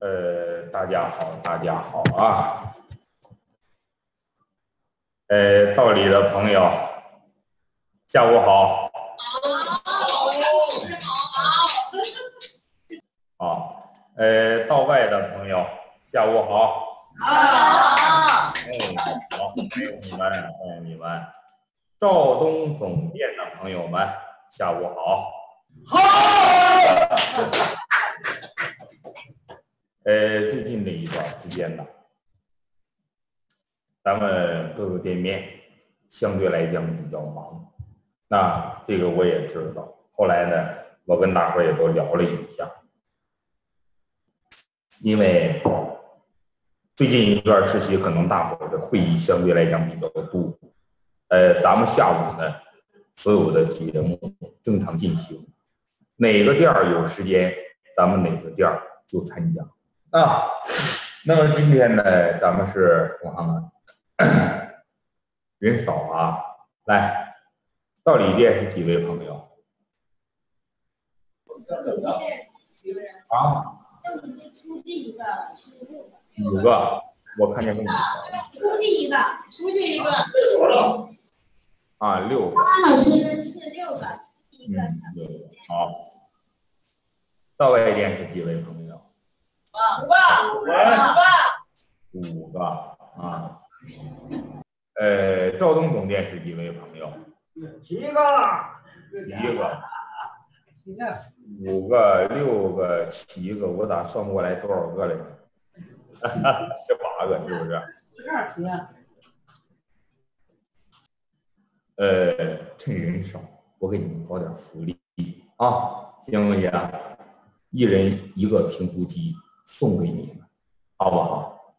大家好，大家好啊！道里的朋友，下午好。好。道外的朋友，下午好。好。好，还有你们，肇东总店的朋友们，下午好。好。最近这一段时间呢，咱们各个店面相对来讲比较忙，那这个我也知道。后来呢，我跟大伙也都聊了一下，因为最近一段时期可能大伙的会议相对来讲比较多，咱们下午呢所有的节目正常进行，哪个店有时间，咱们哪个店就参加啊。那么今天呢，咱们是人少啊，来，道里店是几位朋友？啊？出去一个，5个，我看见问题。出去一个。啊，6个。老师是6个，1个。6个，好。道外店是几位朋友？5个啊。肇东总店是几位朋友？1个。5个、6个、7个，我咋算不过来多少个来着？18个是不是？趁人少，我给你们搞点福利啊，行不行？一人1个评书机送给你们，好不好？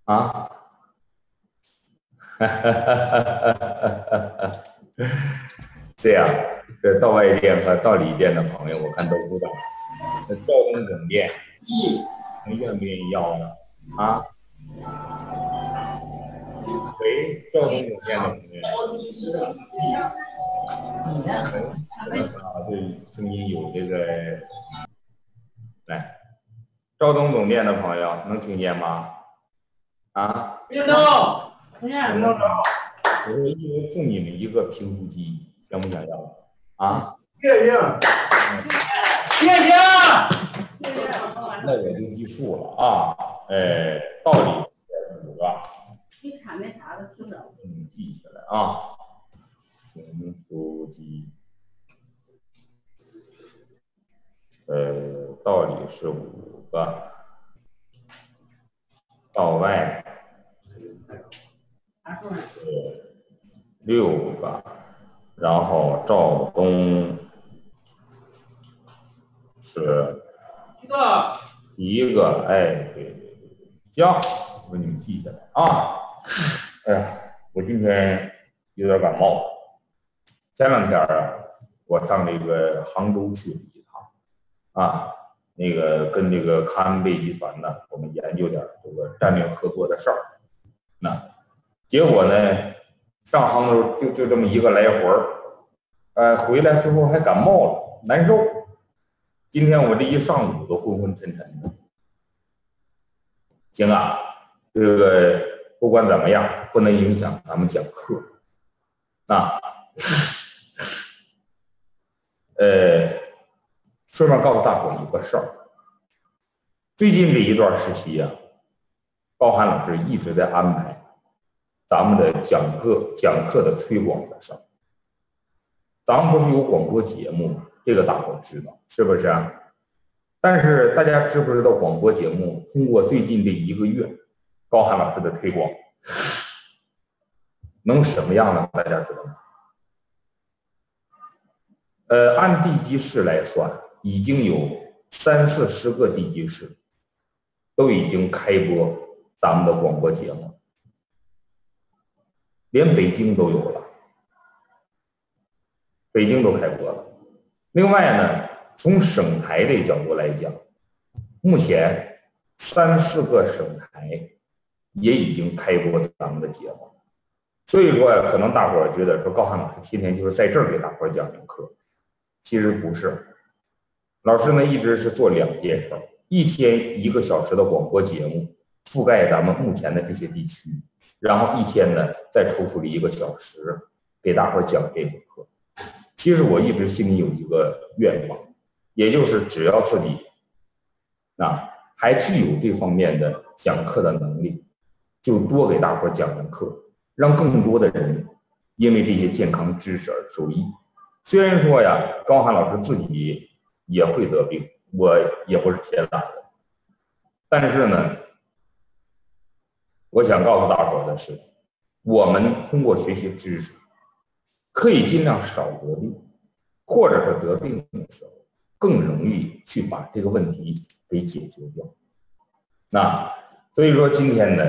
啊？这样，这道外店和道里店的朋友，我看都知道。这肇东总店，你愿不愿意要呢？啊？喂，肇东总店的朋友。对，声音有这个。来，肇东总店的朋友能听见吗？啊？听到。我说一人送你们1个评书机，想不想要？啊？谢谢。那我就记数了啊。道里5个。你产那啥的听着。记起来啊。评书机。道里是5个，道外是6个，然后肇东是1个。哎，对，行，我给你们记下来啊。哎呀，我今天有点感冒。前2天啊，我上这个杭州去了一趟啊，那个跟这个康安贝集团呢，我们研究点这个战略合作的事儿。那结果呢，上杭州就这么一个来回回来之后还感冒了，难受。今天我这一上午都昏昏沉沉的。行啊，这个不管怎么样，不能影响咱们讲课啊。顺便告诉大伙一个事儿，最近这一段时期啊，高涵老师一直在安排咱们的讲课的推广的事儿。咱们不是有广播节目吗？这个大伙知道是不是啊？但是大家知不知道广播节目通过最近这1个月高涵老师的推广能什么样呢？大家知道吗？按地级市来算，已经有30-40个地级市都已经开播咱们的广播节目，连北京都有了，北京都开播了。另外呢，从省台的角度来讲，目前3-4个省台也已经开播咱们的节目。所以说可能大伙儿觉得说高涵老师天天就是在这儿给大伙儿讲课，其实不是。老师呢一直是做2件事，一天1个小时的广播节目，覆盖咱们目前的这些地区，然后一天呢再抽出了1个小时给大伙讲这个课。其实我一直心里有一个愿望，也就是只要自己还具有这方面的讲课的能力，就多给大伙讲课，让更多的人因为这些健康知识而受益。虽然说呀，高涵老师自己也会得病，我也不是铁打的，但是呢，我想告诉大伙的是，我们通过学习知识，可以尽量少得病，或者是得病的时候更容易去把这个问题给解决掉。所以说今天呢，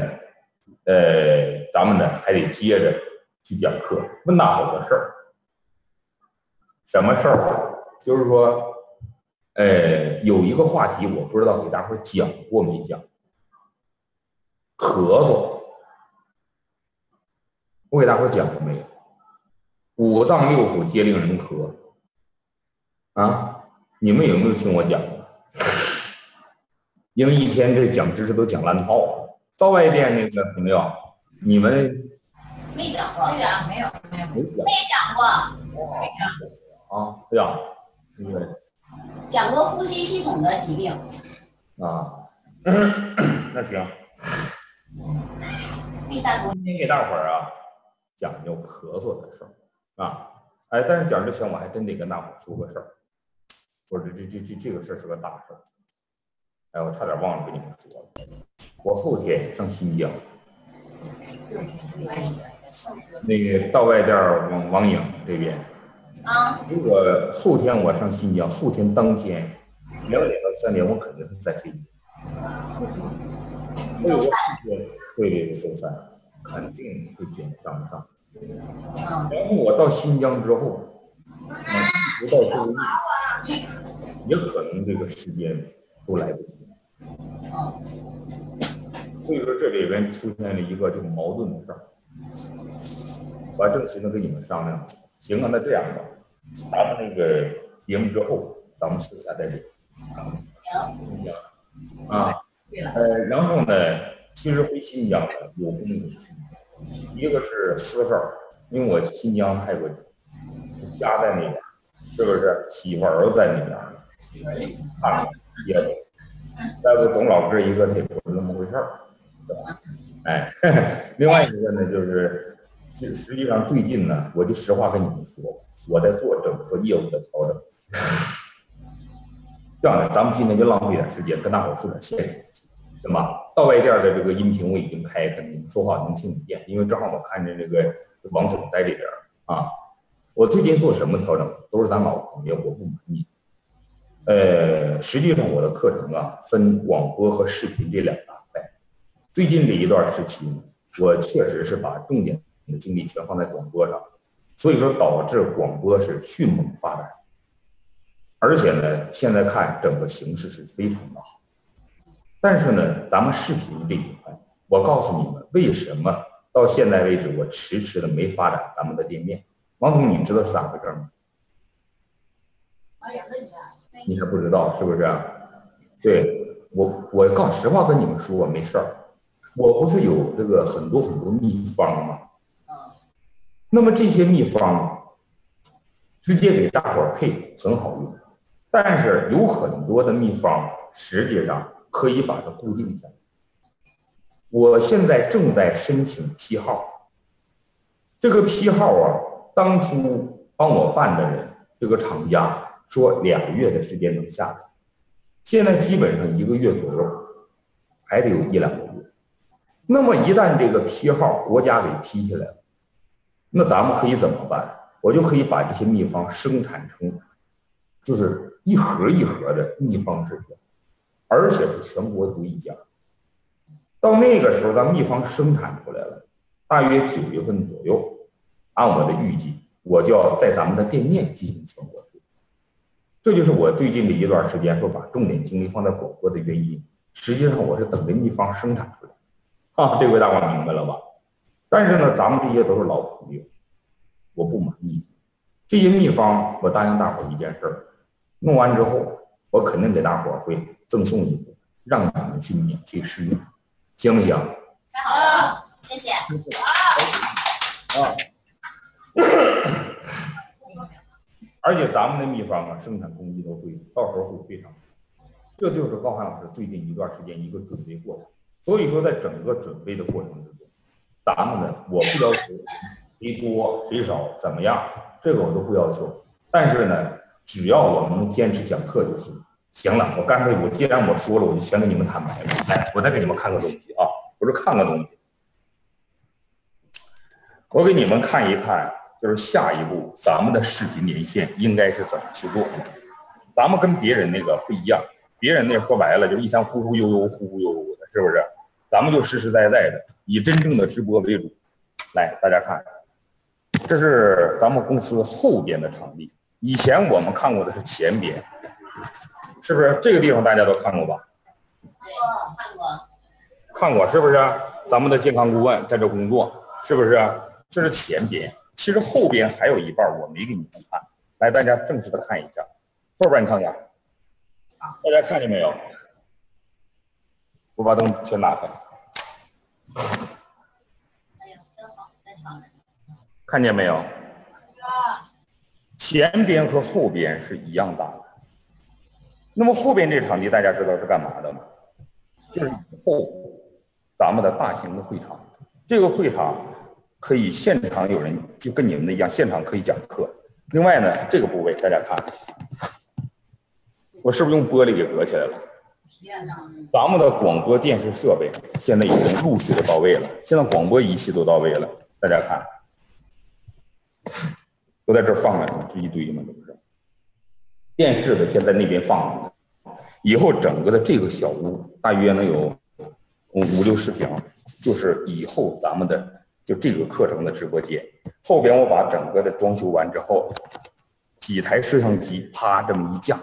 咱们呢还得接着去讲课，问大伙个事儿。什么事儿？就是说，有一个话题我不知道给大伙讲过没讲，咳嗽，我给大伙讲过没有？5脏6腑皆令人咳啊！你们有没有听我讲？因为一天这讲知识都讲烂套了。到外边那个朋友，你们没讲过，没讲过，啊，对呀，对，讲过呼吸系统的疾病啊，那行，今天给大伙儿讲究咳嗽的事儿啊，但是讲之前我还真得跟大伙儿说个事儿，我说这个事儿是个大事儿，我差点忘了跟你们说了，我后天上新疆，那个到外店往王营这边。如果后天我上新疆，后天当天2点到3点，我肯定是在飞机。所以我对周3肯定会上不上。然后我到新疆之后，一直到周日，也可能这个时间都来不及。所以说这里边出现了一个这个矛盾的事儿，我正寻思跟你们商量，行啊，那这样吧，咱们那个节目之后，咱们私下再聊。行。然后呢，其实回新疆有公有私，一个是私事儿，因为我新疆还有个家在那边，是不是？媳妇儿子在那边，看也懂。再不懂老哥一个，他也不是那么回事儿，是吧？另外一个呢，就是实际上最近呢，我就实话跟你们说，我在做整个业务的调整。这样的，咱们今天就浪费点时间，跟大伙说点现实，行吧？到外店的这个音频我已经开开，你们说话能听得见，因为正好我看见这个王总在这边啊。我最近做什么调整，都是咱老朋友，我不满意。实际上我的课程分广播和视频这2大块。最近这一段时期，我确实是把重点的精力全放在广播上，所以说导致广播是迅猛发展。而且呢，现在看整个形势是非常的好。但是呢，咱们视频这一块，我告诉你们，为什么到现在为止我迟迟的没发展咱们的店面？王总，你知道是咋回事吗？你还不知道是不是？对，我告实话跟你们说，没事儿。我不是有这个很多秘方吗？那么这些秘方直接给大伙儿配很好用，但是有很多的秘方实际上可以把它固定下来。我现在正在申请批号，这个批号当初帮我办的人，这个厂家说2个月的时间能下来，现在基本上1个月左右，还得有1-2个月。那么一旦这个批号国家给批下来了，那咱们可以怎么办？我就可以把这些秘方生产成就是一盒一盒的秘方制品，而且是全国独一家。到那个时候咱秘方生产出来了，大约9月份左右，按我的预计，我就要在咱们的店面进行全国推。这就是我最近的一段时间说把重点精力放在广播的原因。实际上我是等着秘方生产出来，这回大伙明白了吧？但是呢，咱们这些都是老朋友，我不满意。这些秘方我答应大伙一件事，弄完之后我肯定给大伙会赠送一部。让你们去免费试用，行不行？好，谢谢。啊。而且咱们的秘方啊，生产工艺都对，到时候会非常好。这就是高涵老师最近一段时间一个准备过程。所以说，在整个准备的过程之中，咱们呢，我不要求谁多谁少怎么样，这个我都不要求。但是呢，只要我们能坚持讲课就行。行了，我干脆既然我说了，我就全给你们坦白了。来，我再给你们看个东西啊，不是看个东西，我给你们看一看。就是下一步咱们的视频连线应该是怎么去做的？咱们跟别人那个不一样，别人那说白了就是一天忽忽悠悠的，是不是？咱们就实实在在的以真正的直播为主。来，大家看，这是咱们公司后边的场地，以前我们看过的是前边，是不是？这个地方大家都看过吧？对，看过。看过是不是？咱们的健康顾问在这工作，是不是？这是前边。其实后边还有一半我没给你们看，来，大家正式的看一下，后边你看看，大家看见没有？我把灯全打开，看见没有？前边和后边是一样大的。那么后边这场地大家知道是干嘛的吗？就是以后咱们的大型的会场，这个会场可以现场有人就跟你们的一样，现场可以讲课。另外呢，这个部位大家看，我是不是用玻璃给隔起来了？咱们的广播电视设备现在已经陆续的到位了，现在广播仪器都到位了，大家看，都在这放着呢，这一堆嘛，这不是？电视的现在那边放着，以后整个的这个小屋大约能有5-60平，就是以后咱们的就这个课程的直播间。后边我把整个的装修完之后，几台摄像机啪这么一架，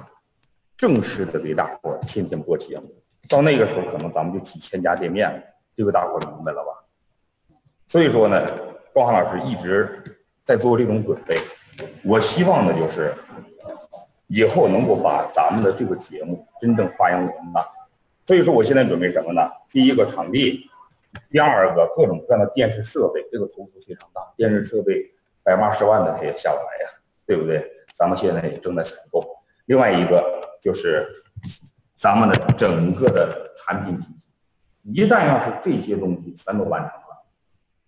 正式的给大伙儿天天播节目。到那个时候可能咱们就几千家店面了，这个大伙儿明白了吧？所以说呢，高涵老师一直在做这种准备。我希望的就是以后能够把咱们的这个节目真正发扬光大。所以说我现在准备什么呢？第一个场地，第二个各种各样的电视设备，这个投资非常大，电视设备180万的它也下不来呀，对不对？咱们现在也正在采购。另外一个就是咱们的整个的产品体系，一旦要是这些东西全都完成了，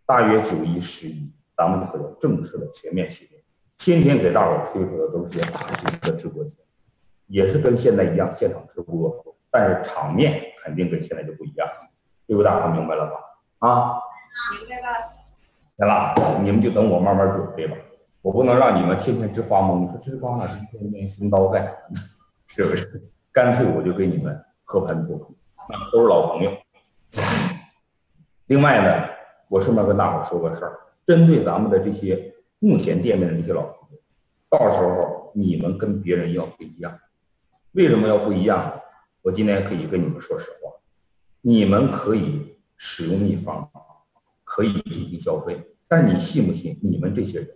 大约9、11，咱们就会有正式的全面系列，天天给大伙推出的都是些大型的直播节目，也是跟现在一样现场直播，但是场面肯定跟现在就不一样，这个大伙明白了吧？啊，明白了。行了，你们就等我慢慢准备吧，我不能让你们天天直发懵，说这光老师天天寻刀干啥呢？是不是？干脆我就给你们和盘托出，那都是老朋友。另外呢，我顺便跟大伙说个事儿，针对咱们的这些目前店面的这些老朋友，到时候你们跟别人要不一样。为什么要不一样？我今天可以跟你们说实话，你们可以使用秘方，可以进行消费，但是你信不信，你们这些人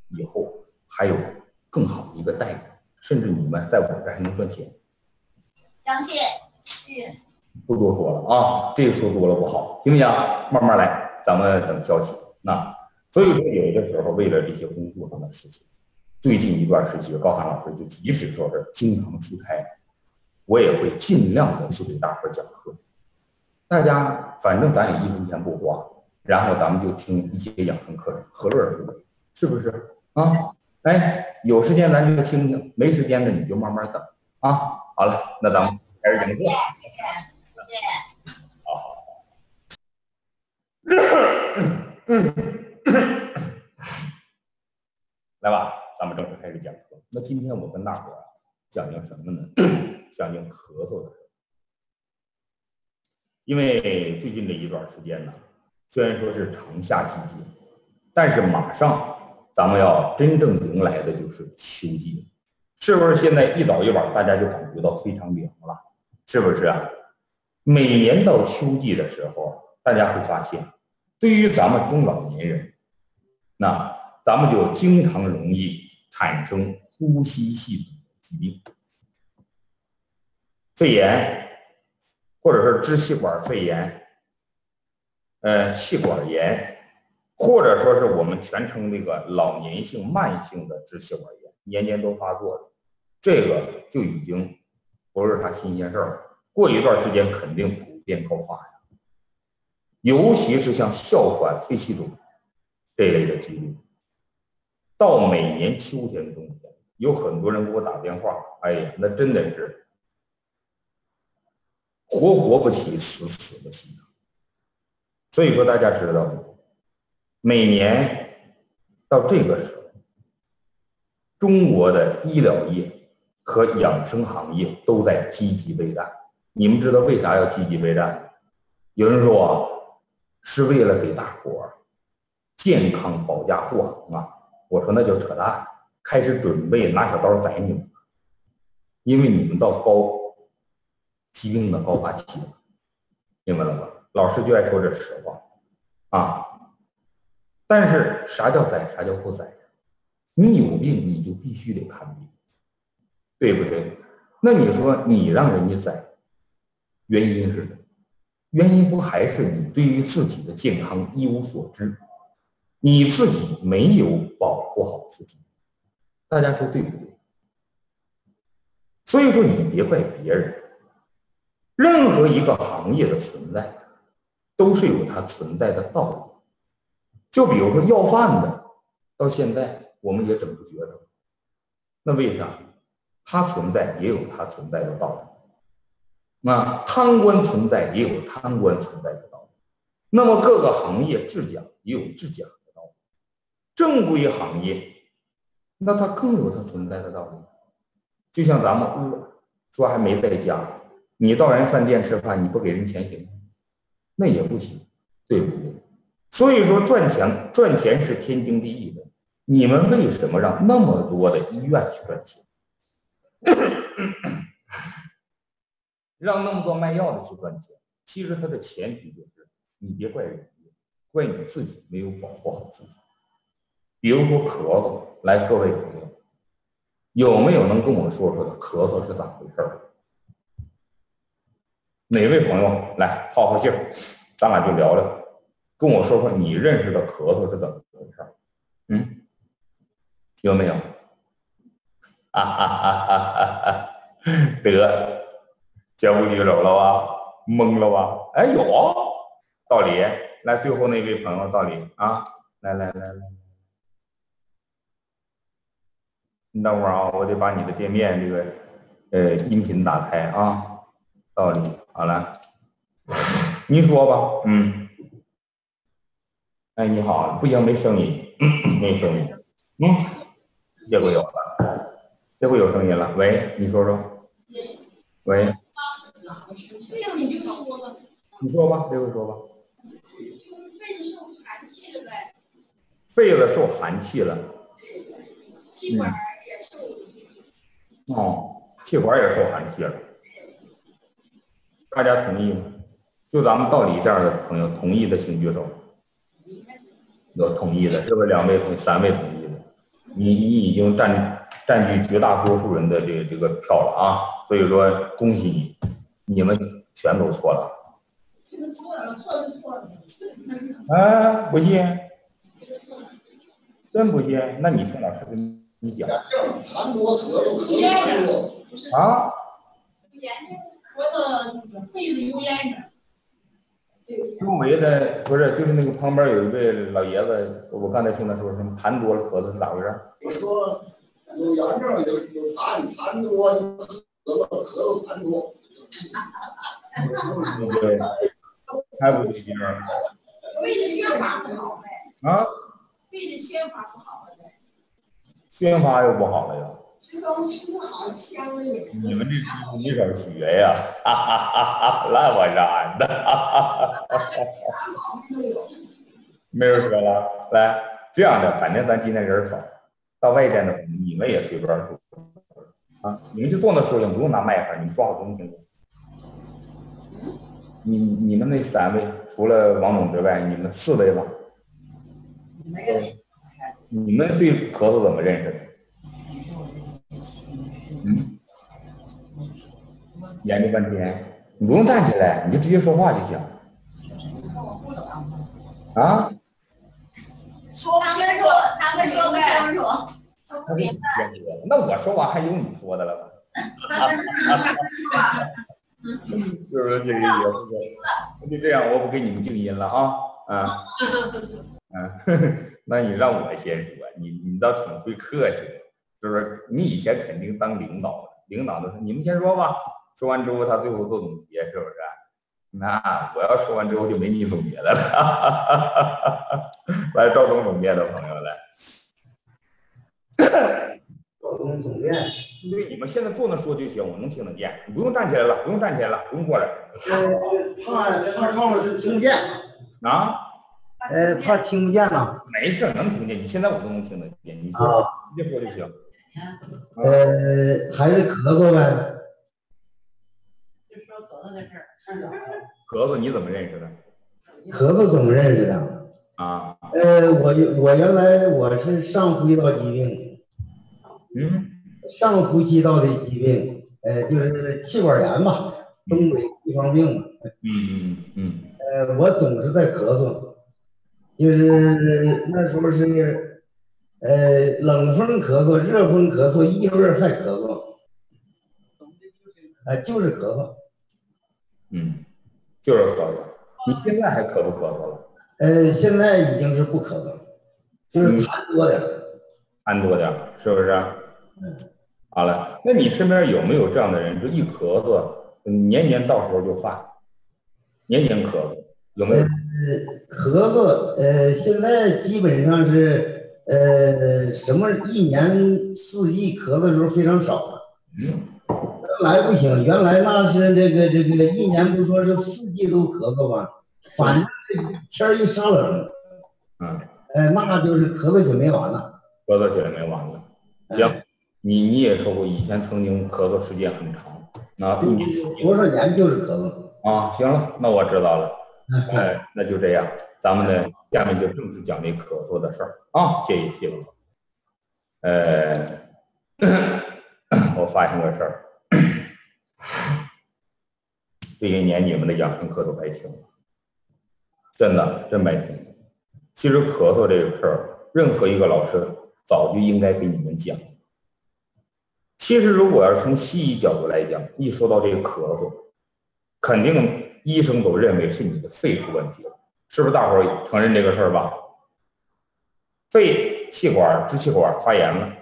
以后还有更好的一个待遇，甚至你们在我这还能赚钱。相信是。不多说了啊，这个说多了不好，行不行？慢慢来，咱们等消息。那所以说，有的时候为了这些工作上的事情，最近一段时期，高涵老师就即使说是经常出差，我也会尽量的去给大伙讲课。大家反正咱也1分钱不花，然后咱们就听一些养生课程，何乐而不为？是不是啊？哎，有时间咱就听听，没时间的你就慢慢等啊。好了，那咱们开始讲课。来吧，咱们正式开始讲课。那今天我跟大伙讲讲什么呢？讲讲咳嗽的事。因为最近这一段时间呢，虽然说是长夏季节，但是马上咱们要真正迎来的就是秋季，是不是？现在一早一晚大家就感觉到非常凉了，是不是啊？每年到秋季的时候，大家会发现，对于咱们中老年人，那咱们就经常容易产生呼吸系统疾病，肺炎、或者是支气管肺炎，气管炎，或者说是我们全称这个老年性慢性的支气管炎，年年都发作的，这个就已经不是啥新鲜事儿了，过一段时间肯定普遍高发呀。尤其是像哮喘、肺气肿这类的疾病，到每年秋天冬天，有很多人给我打电话，哎呀，那真的是活不起，死不起。所以说大家知道，每年到这个时候，中国的医疗业和养生行业都在积极备战。你们知道为啥要积极备战？有人说是为了给大伙健康保驾护航啊，我说那就扯淡，开始准备拿小刀宰你们，因为你们到疾病的高发期了，明白了吗？老师就爱说这实话啊。但是啥叫宰，啥叫不宰？你有病你就必须得看病，对不对？那你说你让人家宰，原因是什么？原因不还是你对于自己的健康一无所知，你自己没有保护好自己，大家说对不对？所以说你别怪别人，任何一个行业的存在都是有它存在的道理。就比如说要饭的，到现在我们也整不觉得，那为啥？它存在也有它存在的道理。那贪官存在也有贪官存在的道理，那么各个行业治假也有治假的道理，正规行业那它更有它存在的道理。就像咱们饿，说还没在家，你到人饭店吃饭，你不给人钱行吗？那也不行，对不对？所以说赚钱是天经地义的，你们为什么让那么多的医院去赚钱？让那么多卖药的去赚钱，其实它的前提就是你别怪人家，怪你自己没有保护好自己。比如说咳嗽，来各位朋友，有没有能跟我说说的咳嗽是咋回事？哪位朋友来耗耗气儿，咱俩就聊聊，跟我说说你认识的咳嗽是怎么回事？有没有？得，脚不举手了吧？懵了吧？哎，有啊，道理。来，最后那位朋友，道理啊，来，你等会儿啊，我得把你的店面这个音频打开啊，道理，好了，您说吧，哎，你好，不行，没声音，没声音，这回有了，这回有声音了，喂，你说说，喂，你说吧，这回说吧。肺子受寒气了呗。肺子受寒气了。气管也受。气管也受寒气了。大家同意吗？就咱们道理这样的朋友，同意的请举手。有同意的，是不是2位3位同意的？你已经占据绝大多数人的这个票了啊！所以说恭喜你，你们全都错了。这个错了，错是错了。不信？真不信？那你听老师跟你讲。痰多咳嗽痰多。啊？我说肺子有炎症。周围的不是，就是那个旁边有一位老爷子，我刚才听他说什么痰多了咳嗽是咋回事？我说有炎症有痰多咳嗽痰多。对，还不对劲儿。肺的宣发不好呗。啊？肺的宣发不好了呗。宣发又不好了呀。吃好香嘞。你们这师傅没少学呀，烂我燃的，没人说了，来这样的，反正咱今天人少，到外间的你们也随便说啊，你们就坐那说行，不用拿麦克，你们说好听听。你们那3位除了王总之外，你们4位吧？你们对咳嗽怎么认识的？研究半天，你不用站起来，你就直接说话就行。啊？说他们说不清楚，不明白。那我说完还有你说的了吗？是不是这个意思？就这样，我不给你们静音了啊。那你让我先说，你倒挺会客气的，是不是？你以前肯定当领导的，领导都说你们先说吧，说完之后他最后做总结，是不是？那我要说完之后就没你总结的了。来，赵总总结的朋友来。赵总总结。对，你们现在坐那说就行，我能听得见，你不用站起来了，不用过来。怕赵老师听不见。啊？怕听不见呢。没事，能听见，你现在我都能听得见，你说就行。还是咳嗽呗。就说咳嗽的事儿。咳嗽你怎么认识的？咳嗽怎么认识的？啊？我原来我是上呼吸道疾病。上呼吸道的疾病，就是气管炎吧，东北地方病嘛。我总是在咳嗽，就是那时候是冷风咳嗽、热风咳嗽、异味还咳嗽，就是咳嗽。就是咳嗽。你现在还咳不咳嗽了？现在已经是不咳嗽，就是痰多点。痰多点，是不是？好了，那你身边有没有这样的人，就一咳嗽，年到时候就犯，年咳嗽，有没有？咳嗽，现在基本上是什么一年四季咳嗽的时候非常少了。原来不行，原来那是这个一年不说是四季都咳嗽吧，反正天一稍冷，那就是咳嗽起没完了。咳嗽起来没完了。行。你也说过以前曾经咳嗽时间很长，多少年就是咳嗽啊。行了，那我知道了。那就这样，咱们呢下面就正式讲这咳嗽的事儿啊。谢谢。我发现个事儿，这些年你们的养生课都白听了，真白听。其实咳嗽这个事儿，任何一个老师早就应该给你们讲。其实如果要是从西医角度来讲，一说到这个咳嗽，肯定医生都认为是你的肺出问题了，是不是？大伙儿承认这个事儿吧？肺气管、支气管发炎了，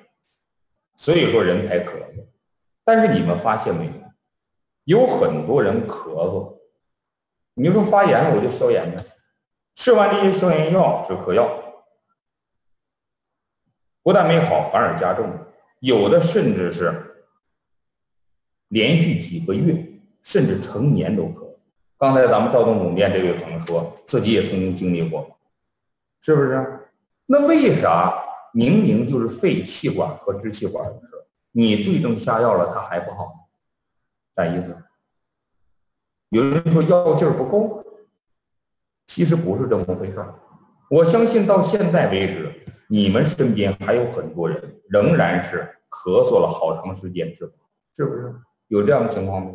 所以说人才咳嗽。但是你们发现没有？有很多人咳嗽，你说发炎我就消炎呗，吃完这些消炎药、止咳药，不但没好，反而加重了。有的甚至是连续几个月，甚至成年都咳嗽。刚才咱们赵总总监这位朋友说自己也曾经经历过，是不是？那为啥明明就是肺气管和支气管的事，你对症下药了，它还不好？啥意思？有人说药劲儿不够，其实不是这么回事。我相信到现在为止，你们身边还有很多人仍然是咳嗽了好长时间治不好，是不是？有这样的情况吗？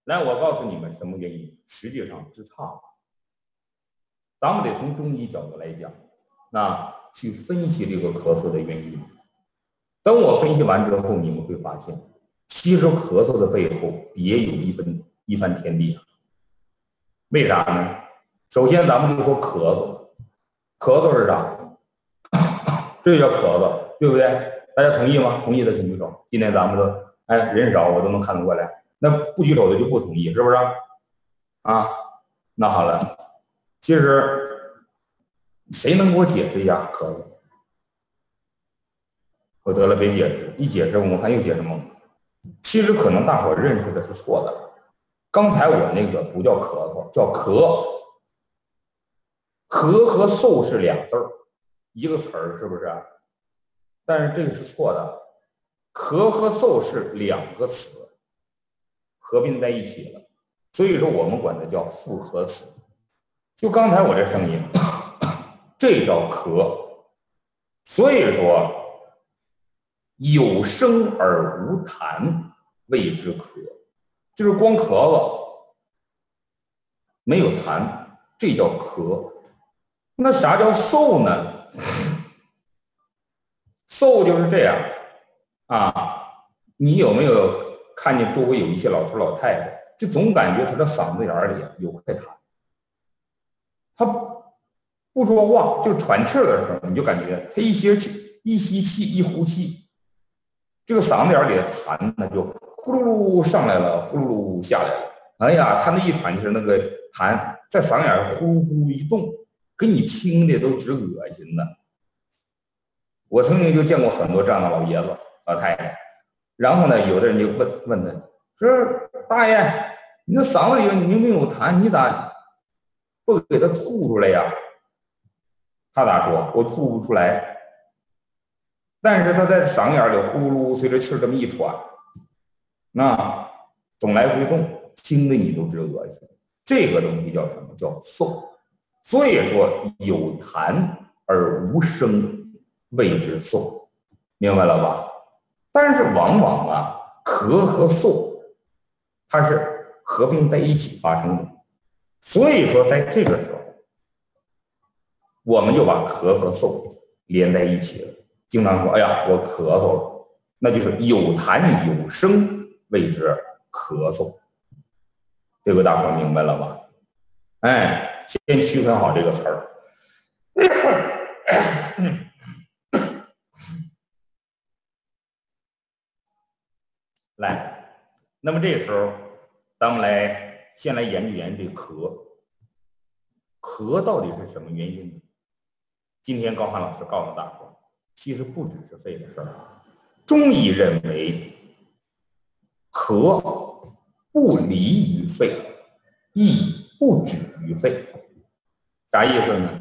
来，我告诉你们什么原因，实际上是差了。咱们得从中医角度来讲，那去分析这个咳嗽的原因。等我分析完之后，你们会发现，其实咳嗽的背后别有一番天地。为啥呢？首先咱们就说咳嗽，咳嗽是啥？这就叫咳嗽，对不对？大家同意吗？同意的请举手。今天咱们的人少，我都能看得过来。那不举手的就不同意，是不是？啊，那好了，其实谁能给我解释一下咳嗽？我得了，别解释，一解释我看又解释懵。其实可能大伙认识的是错的。刚才我那个不叫咳嗽，叫咳。咳和嗽是俩字儿，一个词儿，是不是？但是这个是错的，咳和嗽是两个词合并在一起了，所以说我们管它叫复合词。就刚才我这声音，这叫咳。所以说有声而无痰，谓之咳。就是光咳嗽，没有痰，这叫咳。那啥叫嗽呢？嗽就是这样啊。你有没有看见周围有一些老头老太太，就总感觉他的嗓子眼里有块痰，他不说话，就喘气的时候，你就感觉他一吸气一呼气，这个嗓子眼里的痰呢就呼噜噜上来了，呼噜噜下来了。哎呀，他那一喘气，那个痰在嗓子眼呼噜呼噜一动，给你听的都直恶心呢。我曾经就见过很多这样的老爷子老太太，然后呢，有的人就问他说：“大爷，你那嗓子里你明明有痰，你咋不给他吐出来呀？”他咋说？我吐不出来，但是他在嗓眼里呼噜随着气这么一喘，那总来回动，听得你都直恶心。这个东西叫什么？叫嗽。所以说有痰而无声，谓之嗽，明白了吧？但是往往啊，咳和嗽它是合并在一起发生的，所以说在这个时候，我们就把咳和嗽连在一起了。经常说，哎呀，我咳嗽了，那就是有痰有声，谓之咳嗽。这个大伙明白了吧？哎，先区分好这个词儿。来，那么这个时候，咱们先来研究研究这咳。咳到底是什么原因呢？今天高涵老师告诉大伙，其实不只是肺的事儿。中医认为，咳不离于肺，亦不止于肺。啥意思呢？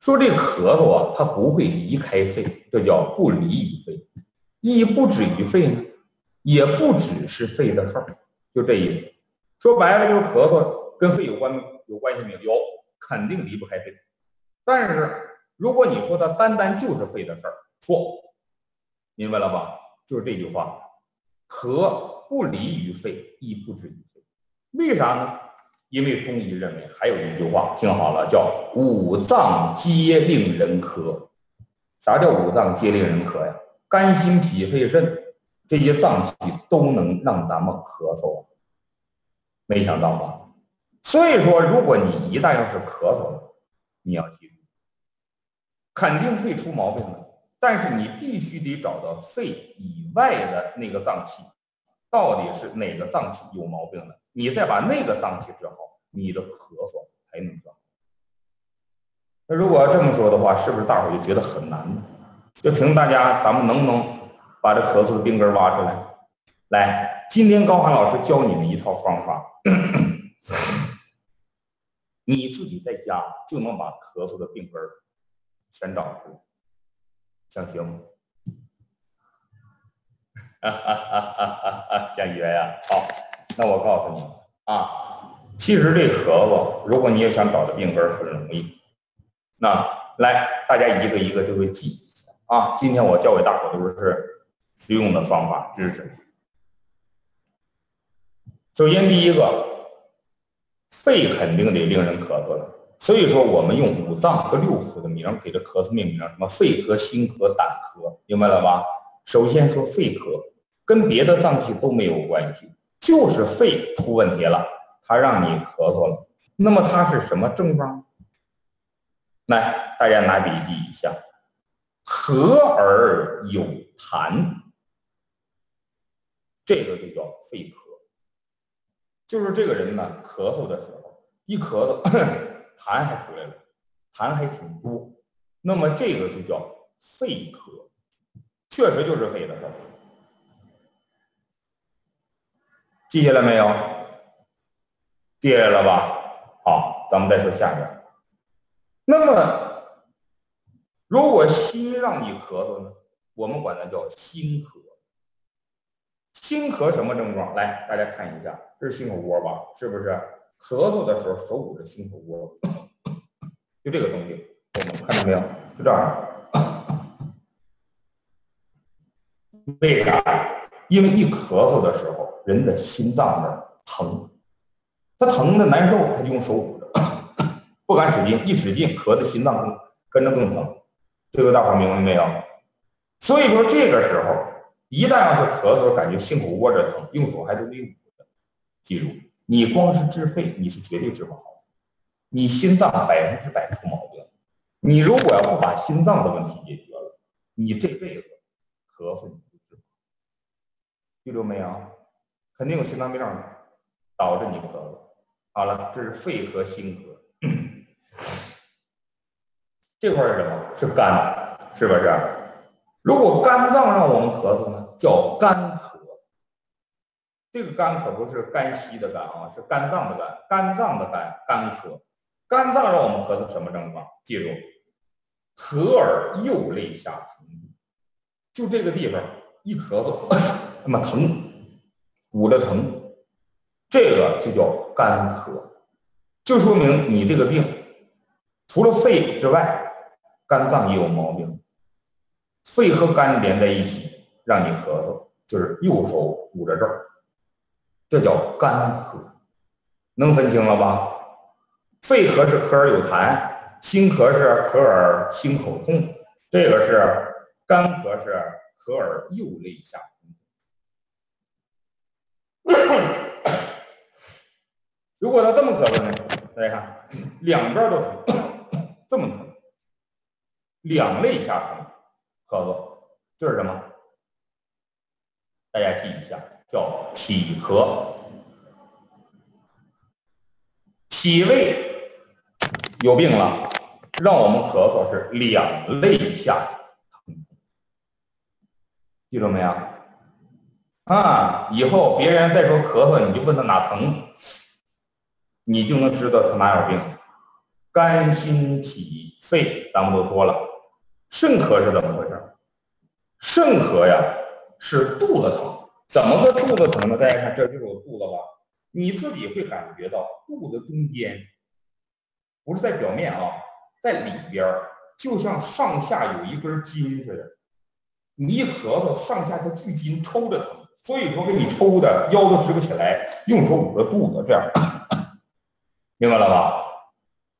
说这咳嗽啊，它不会离开肺，这叫不离于肺；亦不止于肺呢，也不只是肺的事儿，就这意思。说白了就是咳嗽跟肺有关系没有？有，肯定离不开肺。但是如果你说它单单就是肺的事儿，错，明白了吧？就是这句话，咳不离于肺，亦不止于肺。为啥呢？因为中医认为还有一句话，听好了，叫五脏皆令人咳。啥叫五脏皆令人咳呀？肝心脾肺肾这些脏器都能让咱们咳嗽，没想到吧？所以说，如果你一旦要是咳嗽了，你要记住，肯定肺出毛病了，但是你必须得找到肺以外的那个脏器，到底是哪个脏器有毛病了，你再把那个脏器治好，你的咳嗽才能治好。那如果要这么说的话，是不是大伙就觉得很难呢？就凭大家，咱们能不能把这咳嗽的病根挖出来？来，今天高涵老师教你们一套方法，你自己在家就能把咳嗽的病根全找出来，想学吗？想学呀？好，那我告诉你们啊，其实这咳嗽，如果你也想找到病根，很容易。那来，大家一个一个就会记一下啊。今天我教给大伙都是实用的方法知识。首先第一个，肺肯定得令人咳嗽了，所以说我们用五脏和六腑的名给这咳嗽命名，什么肺咳、心咳、胆咳，明白了吧？首先说肺咳，跟别的脏器都没有关系，就是肺出问题了，它让你咳嗽了。那么它是什么症状？来，大家拿笔记一下，咳而有痰，这个就叫肺咳。就是这个人呢，咳嗽的时候，一咳嗽，痰还出来了，痰还挺多，那么这个就叫肺咳，确实就是肺的事儿。记下来没有？记下来了吧？好，咱们再说下边。那么，如果心让你咳嗽呢，我们管它叫心咳。心咳什么症状？来，大家看一下，这是心口窝吧？是不是？咳嗽的时候手捂着心口窝，就这个东西，我们看到没有？就这儿。为啥？因为一咳嗽的时候，人的心脏那疼，他疼的难受，他就用手捂着，不敢使劲，一使劲咳的心脏跟着更疼。这个大伙明白没有？所以说这个时候，一旦要是咳嗽，感觉心口窝着疼，用手还是没捂的。记住，你光是治肺，你是绝对治不好的，你心脏100%出毛病。你如果要不把心脏的问题解决了，你这辈子咳嗽你就治不好。记住没有？肯定有心脏病导致你咳嗽。好了，这是肺和心咳。这块是什么？是肝，是不是？如果肝脏让我们咳嗽呢，叫干咳。这个肝可不是干稀的肝啊，是肝脏的肝，肝脏的肝，干咳。肝脏让我们咳嗽什么症状？记住，咳而右肋下疼，就这个地方一咳嗽，那么疼，捂着疼，这个就叫干咳，就说明你这个病除了肺之外，肝脏也有毛病。肺和肝连在一起，让你咳嗽，就是右手捂着这儿，这叫干咳，能分清了吧？肺咳是咳而有痰，心咳是咳而心口痛，这个是干咳是咳而右肋下疼。如果他这么咳嗽呢？大家看，两边都疼，这么疼，两肋下疼，咳嗽，这是什么？大家记一下，叫脾咳。脾胃有病了，让我们咳嗽是两肋下疼，记住没有？啊，以后别人再说咳嗽，你就问他哪疼，你就能知道他哪有病。肝、心、脾、肺，咱们都说了。肾咳是怎么回事？肾咳呀，是肚子疼。怎么个肚子疼呢？大家看，这就是我肚子吧。你自己会感觉到肚子中间，不是在表面啊，在里边，就像上下有一根筋似的。你一咳嗽，上下这巨筋抽着疼，所以说给你抽的腰都直不起来，用手捂着肚子这样，明白了吧？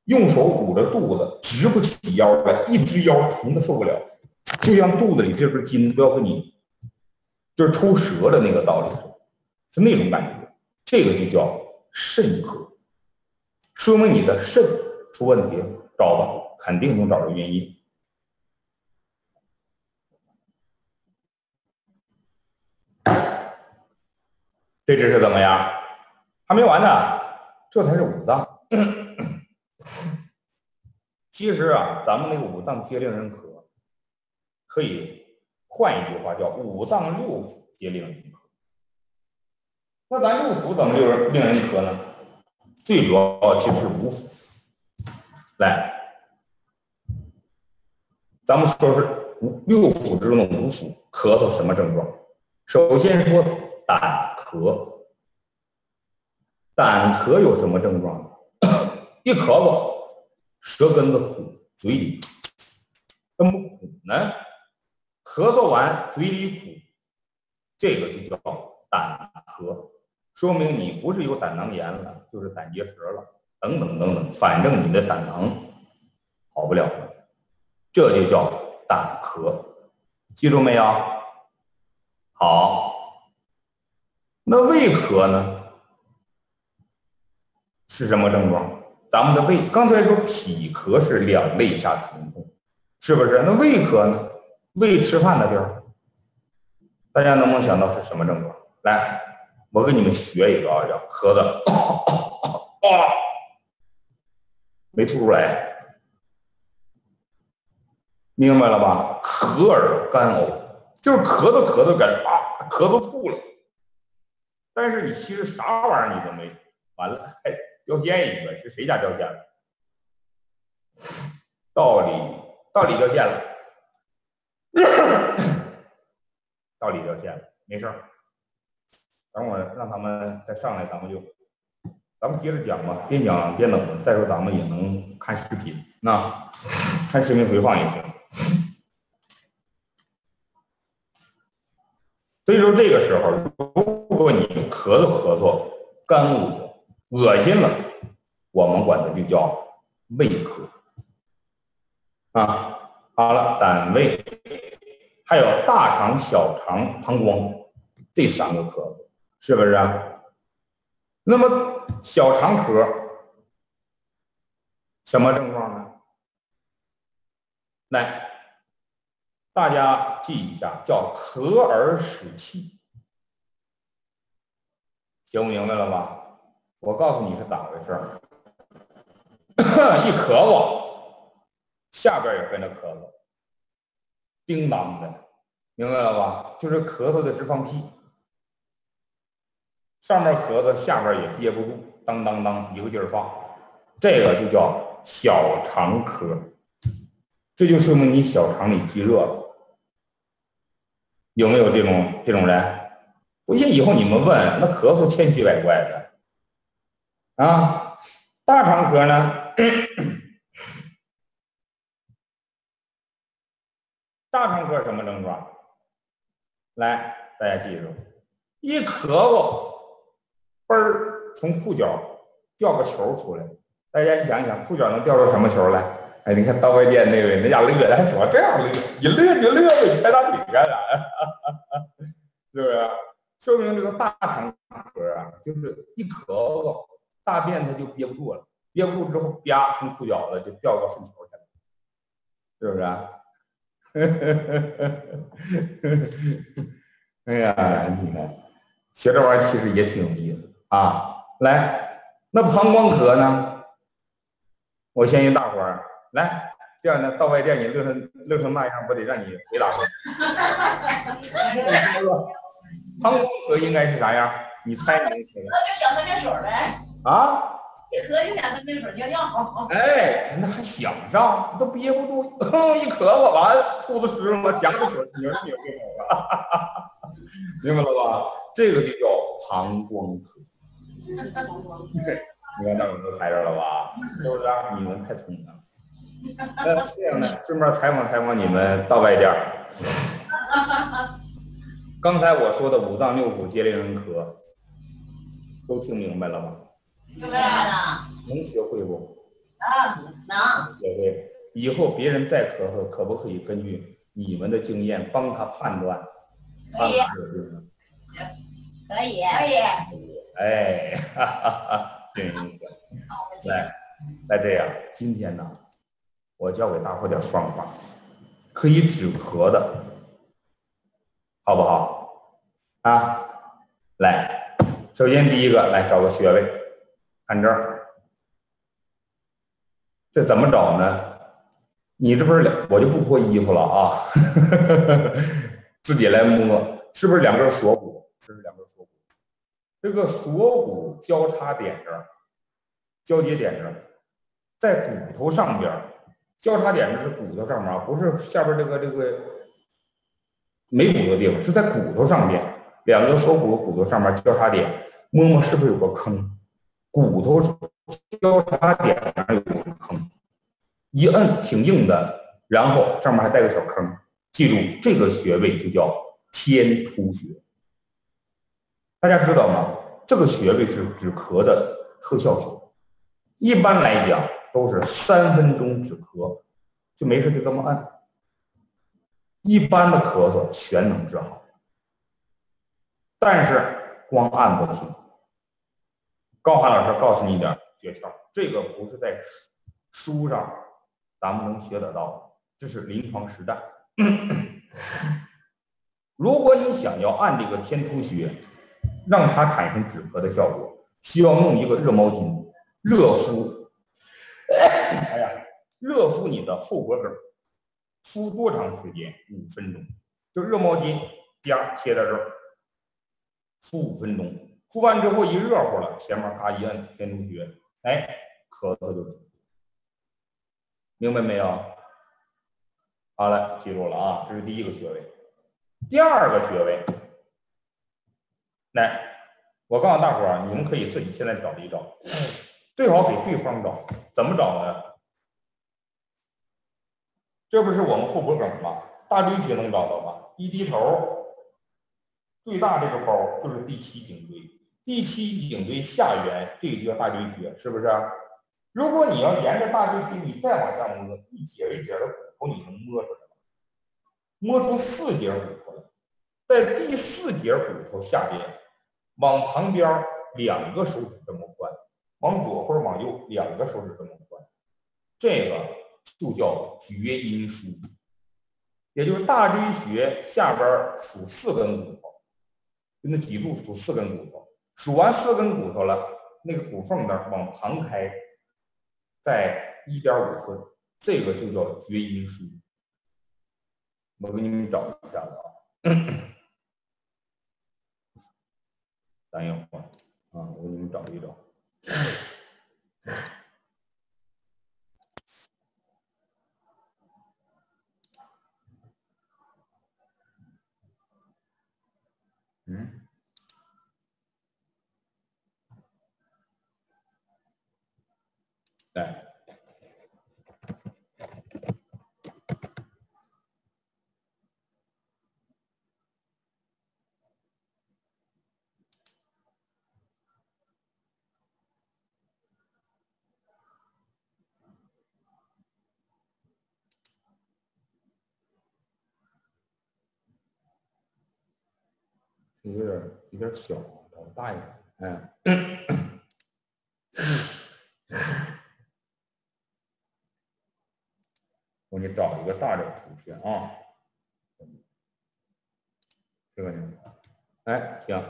用手捂着肚子，直不起腰来，一直腰疼的受不了，就像肚子里这根筋都要给你，就是抽折的那个道理，是那种感觉。这个就叫肾咳，说明你的肾出问题了，找吧，肯定能找着原因。这只是怎么样？还没完呢，这才是五脏。其实啊，咱们那个五脏皆令人咳，可以换一句话叫五脏六腑皆令人咳。那咱六腑怎么令人咳呢？最主要其实是五腑。来，咱们说是六腑之中的五腑，咳嗽什么症状？首先说胆咳，胆咳有什么症状呢？一咳嗽，舌根子苦，嘴里怎么苦呢？咳嗽完嘴里苦，这个就叫胆咳，说明你不是有胆囊炎了，就是胆结石了，等等等等，反正你的胆囊好不了了，这就叫胆咳，记住没有？好，那胃咳呢？是什么症状？咱们的胃，刚才说脾咳是两肋下疼痛，是不是？那胃咳呢？胃吃饭的地儿，大家能不能想到是什么症状？来，我给你们学一个啊，叫咳的，没吐出来，明白了吧？咳而干呕，就是咳嗽感觉啊，咳嗽吐了，但是你其实啥玩意儿你都没，完了还掉线一个，是谁家掉线了？道理掉线了，道理掉线了，没事儿，等会儿让他们再上来，咱们接着讲吧，边讲边等着。再说咱们也能看视频，那看视频回放也行。所以说这个时候，如果你咳嗽干呕恶心了，我们管它就叫胃咳啊。好了，胆胃还有大肠、小肠、膀胱这3个咳嗽，是不是啊？那么小肠咳什么症状呢？来，大家记一下，叫咳而使气，听明白了吧？我告诉你是咋回事一咳嗽，下边也跟着咳嗽，叮当的，明白了吧？就是咳嗽的直放屁，上面咳嗽，下边也憋不住，当当当一个劲儿放，这个就叫小肠咳，这就说明你小肠里积热了。有没有这种人？不信以后你们问，那咳嗽千奇百怪的啊。大肠咳呢？大肠咳什么症状？来，大家记住，一咳嗽，嘣儿从裤脚掉个球出来。大家想想，裤脚能掉出什么球来？哎，你看到外店那位，那家乐的还说这样乐，一乐就乐呗，你拍大腿干啥呀？是不是？说明这个大肠咳啊，就是一咳嗽，大便它就憋不住了，憋不住之后，啪，从裤脚子就掉到粪球去了，是不是啊？哎呀，你看，学这玩意儿其实也挺有意思啊。来，那膀胱咳呢？我建议大伙儿来，这样呢，到外店你乐成那样，我得让你回答我。膀胱咳应该是啥样？你猜你能猜？喝点小酸梅水呗。啊？一喝就想酸梅水尿尿。哎，那还想上，都憋不住，一咳嗽完，裤子湿了，夹着水拧就走了，明白了吧？这个就叫膀胱咳。你看那我们都猜着了吧？是不是啊？你们太聪明了。这样呢，顺便采访你们到外店。刚才我说的五脏六腑皆令人咳，都听明白了吗？明白了。能学会不？能。学会。以后别人再咳嗽，可不可以根据你们的经验帮他判断？可以。可以。可以。哎，哈哈哈，挺有意思。来这样，今天呢，我教给大伙点方法，可以止咳的，好不好？啊，来，首先第一个，来找个穴位，看这儿，这怎么找呢？你这不是我就不脱衣服了啊，自己来摸，是不是2根锁骨？这是2根锁骨，这个锁骨交叉点这儿，交接点这儿，在骨头上边，交叉点这是骨头上面啊，不是下边这个没骨头的地方，是在骨头上面，2个锁骨骨头上面交叉点，摸摸是不是有个坑？骨头交叉点上有个坑，一摁挺硬的，然后上面还带个小坑，记住这个穴位就叫天突穴。大家知道吗？这个穴位是止咳的特效穴，一般来讲都是3分钟止咳，就没事就这么按。一般的咳嗽全能治好，但是光按不行。高涵老师告诉你一点诀窍，这个不是在书上咱们能学得到，这是临床实战。如果你想要按这个天突穴，让它产生止咳的效果，需要弄一个热毛巾，热敷，热敷你的后脖梗，敷多长时间？5分钟，就热毛巾啪贴在这儿，敷5分钟，敷完之后一热乎了，前面咔一摁天突穴，哎，咳嗽就止，明白没有？好了，记住了啊，这是第一个穴位。第二个穴位，来，我告诉大伙儿，你们可以自己现在找一找，最好给对方找，怎么找呢？这不是我们后脖梗吗？大椎穴能找到吧？一低头，最大这个包就是第七颈椎，第七颈椎下缘这个就叫大椎穴，是不是？如果你要沿着大椎穴，你再往下摸，一节一节的骨头你能摸出来吗？摸出4节骨头来，在第4节骨头下边，往旁边2个手指这么宽，往左或者往右2个手指这么宽，这个就叫厥阴腧，也就是大椎穴下边数4根骨头，就那脊柱数4根骨头，数完4根骨头了，那个骨缝那儿往旁开，在1.5寸，这个就叫厥阴腧。我给你们找一下子啊，等一会儿啊，我给你们找一找。来，有点小，找个大一点。我给你找一个大点的图片啊，这个呢，哎，行，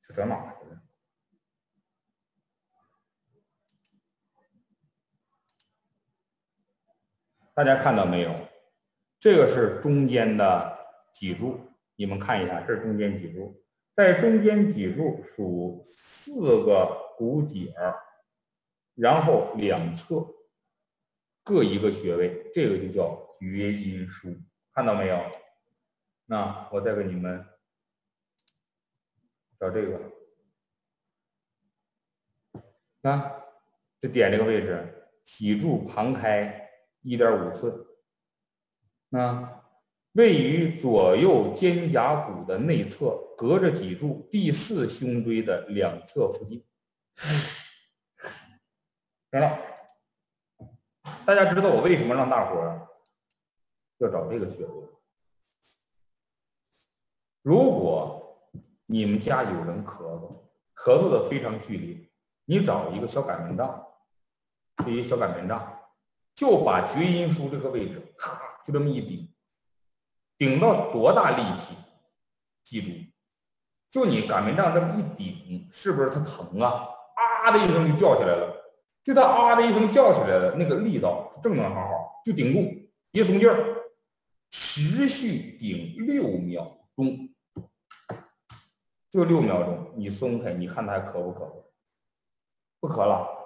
是整哪去了？大家看到没有？这个是中间的脊柱，你们看一下，这是中间脊柱，在中间脊柱数4个骨节，然后2侧各一个穴位，这个就叫厥阴腧，看到没有？那我再给你们找这个，啊，就点这个位置，脊柱旁开1.5寸，位于左右肩胛骨的内侧，隔着脊柱第4胸椎的2侧附近。行了，大家知道我为什么让大伙儿要找这个穴位？如果你们家有人咳嗽的非常剧烈，你找一个小擀面杖，这一小擀面杖，就把厥阴腧这个位置，咔，就这么一顶，顶到多大力气？记住，就你擀面杖这么一顶，是不是它疼啊？啊的一声就叫起来了，就它啊的一声叫起来了，那个力道正正好好，就顶住，别松劲儿，持续顶6秒钟，就6秒钟，你松开，你看它还咳不咳？不咳了。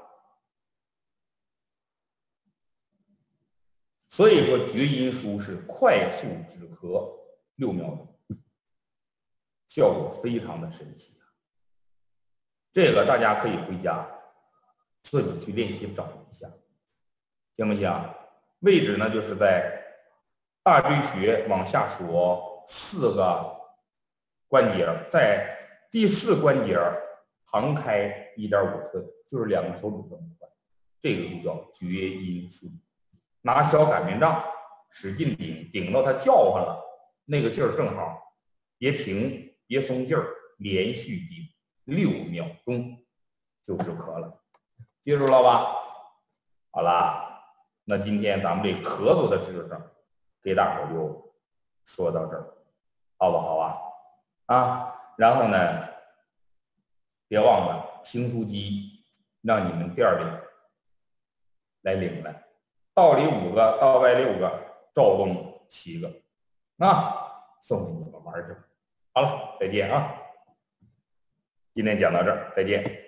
所以说厥阴腧是快速止咳6秒钟，效果非常的神奇。这个大家可以回家自己去练习找一下，行不行？位置呢就是在大椎穴往下数4个关节，在第4关节旁开1.5寸，就是2个手指这么宽，这个就叫厥阴腧。拿小擀面杖使劲顶，顶到它叫唤了，那个劲儿正好，别停，别松劲儿，连续顶6秒钟就止咳了，记住了吧？好啦，那今天咱们这咳嗽的知识给大伙就说到这儿，好不好啊？然后呢，别忘了评书机让你们店里来领来。道里5个，道外6个，赵东7个，送给你们玩去。好了，再见啊！今天讲到这儿，再见。